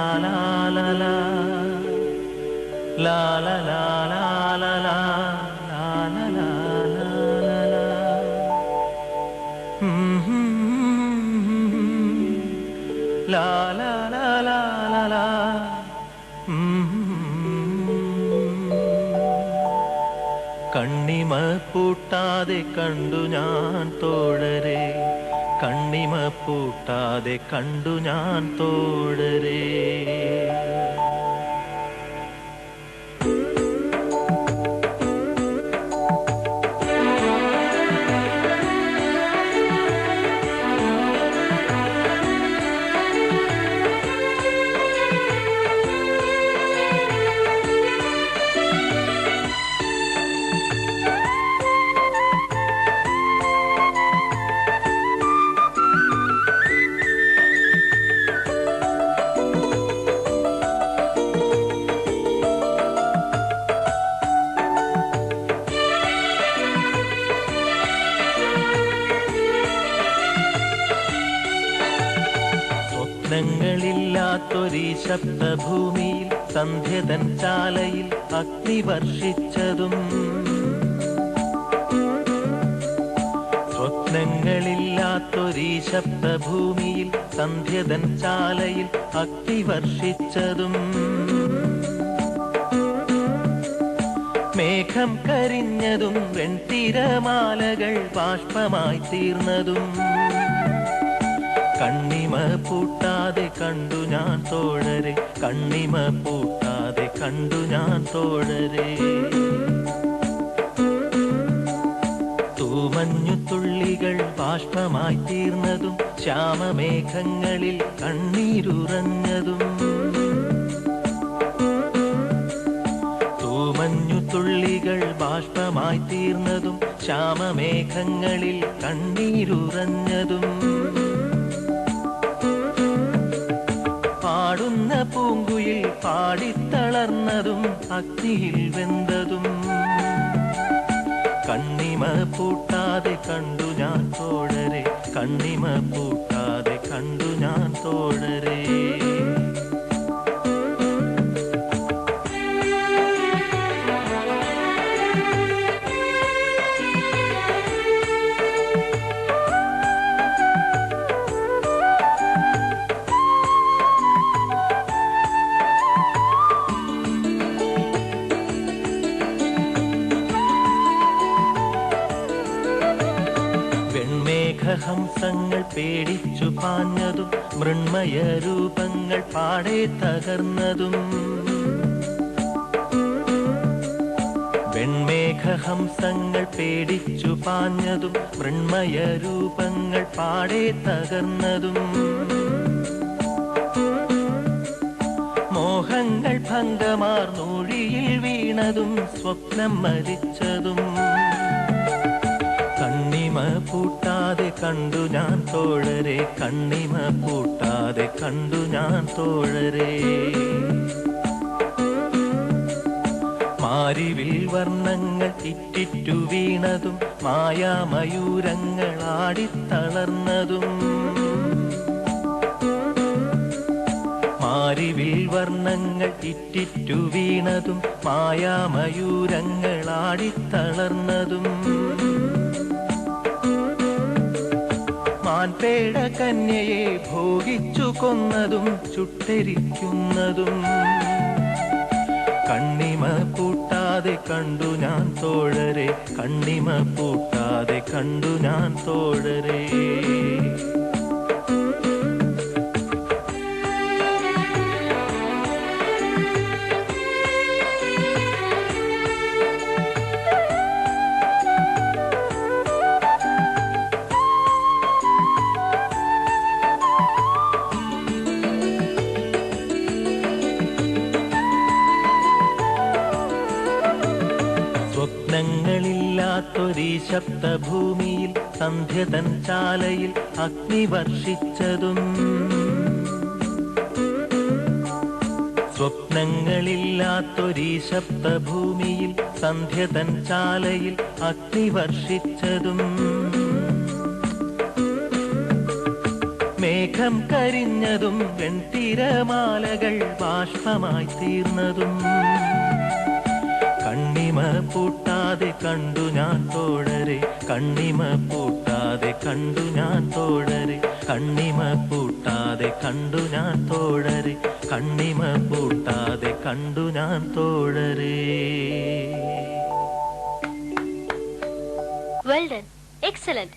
la la la la la la la la la la la la la la la la la la la കണ്ണിമ പൂട്ടാതെ കണ്ടു ഞാൻ തോഴരെ കണ്ണിമ പൂട്ടാതെ കണ്ടു ഞാൻ തോഴരെ സ്വപ്നങ്ങളില്ലാത്തൊരീ ശബ്ദഭൂമിയിൽ സന്ധ്യതൻ ചാലയിൽ അഗ്നി വർഷിച്ചതും സ്വപ്നങ്ങളില്ലാത്തൊരീ ശബ്ദഭൂമിയിൽ സന്ധ്യതൻ ചാലയിൽ അഗ്നി വർഷിച്ചതും മേഘം കരിഞ്ഞതും വെൺതിരമാലകൾ ബാഷ്പമായി തീർന്നതും കണ്ണിമ പൂട്ടാതെ കണ്ടു ഞാൻ തോഴരെ കണ്ണിമ പൂട്ടാതെ കണ്ടു ഞാൻ തോഴരെ തൂമഞ്ഞു തുള്ളികൾ ബാഷ്പമായി തീർന്നതും ശ്യാമമേഘങ്ങളിൽ കണ്ണീരുറഞ്ഞതും തൂമഞ്ഞു തുള്ളികൾ ബാഷ്പമായി തീർന്നതും ശ്യാമമേഘങ്ങളിൽ കണ്ണീരുറഞ്ഞതും പാടുന്ന പൂങ്കുയിൽ പാടിത്തളർന്നതും അഗ്നിയിൽ വെന്തതും കണ്ണിമ പൂട്ടാതെ കണ്ടു ഞാൻ തോഴരെ കണ്ണിമ പൂട്ടാതെ കണ്ടു ഞാൻ തോഴരെ ഹംസങ്ങൾ പേടിച്ചു പാഞ്ഞതും മൃണ്മയ രൂപങ്ങൾ പാടെ തകർന്നതും വെൺമേഘഹംസങ്ങൾ പേടിച്ചു പാഞ്ഞതും മൃണ്മയ രൂപങ്ങൾ പാടെ തകർന്നതും മോഹങ്ങൾ ഭംഗമാർന്നൂഴിയിൽ വീണതും സ്വപ്നം മരിച്ചതും കണ്ണിമ പൂട്ടാതെ കണ്ടു ഞാൻ തോഴരെ കണ്ണിമ പൂട്ടാതെ കണ്ടു ഞാൻ തോഴരെ മാരിവിൽ വർണ്ണങ്ങൾ ഇറ്റിറ്റു വീണതും മായാമയൂരങ്ങൾ ആടിത്തളർന്നതും മാരിവിൽ വർണ്ണങ്ങൾ ഇറ്റിറ്റു വീണതും മായാമയൂരങ്ങൾ ആടിത്തളർന്നതും മാൻപേട കന്യയെ ഭോഗിച്ചു കൊന്നതും ചുട്ടെരിക്കുന്നതും കണ്ണിമ പൂട്ടാതെ കണ്ടു ഞാൻ തോഴരെ കണ്ണിമ പൂട്ടാതെ കണ്ടു ഞാൻ തോഴരെ സ്വപ്നങ്ങളില്ലാത്തൊരീ ശബ്ദഭൂമിയിൽ സന്ധ്യതൻ ചാലയിൽ അഗ്നി വർഷിച്ചതും സ്വപ്നങ്ങളില്ലാത്തൊരീ ശബ്ദഭൂമിയിൽ സന്ധ്യതൻ ചാലയിൽ അഗ്നി വർഷിച്ചതും മേഘം കരിഞ്ഞതും വെൺതിരമാലകൾ ബാഷ്പമായി തീർന്നതും കണ്ണിമ പൂട്ടാതെ കണ്ടു ഞാൻ തോഴരെ കണ്ണിമ പൂട്ടാതെ കണ്ടു ഞാൻ തോഴരെ കണ്ണിമ പൂട്ടാതെ കണ്ടു ഞാൻ തോഴരെ കണ്ണിമ പൂട്ടാതെ കണ്ടു ഞാൻ തോഴരെ. Well done. Excellent.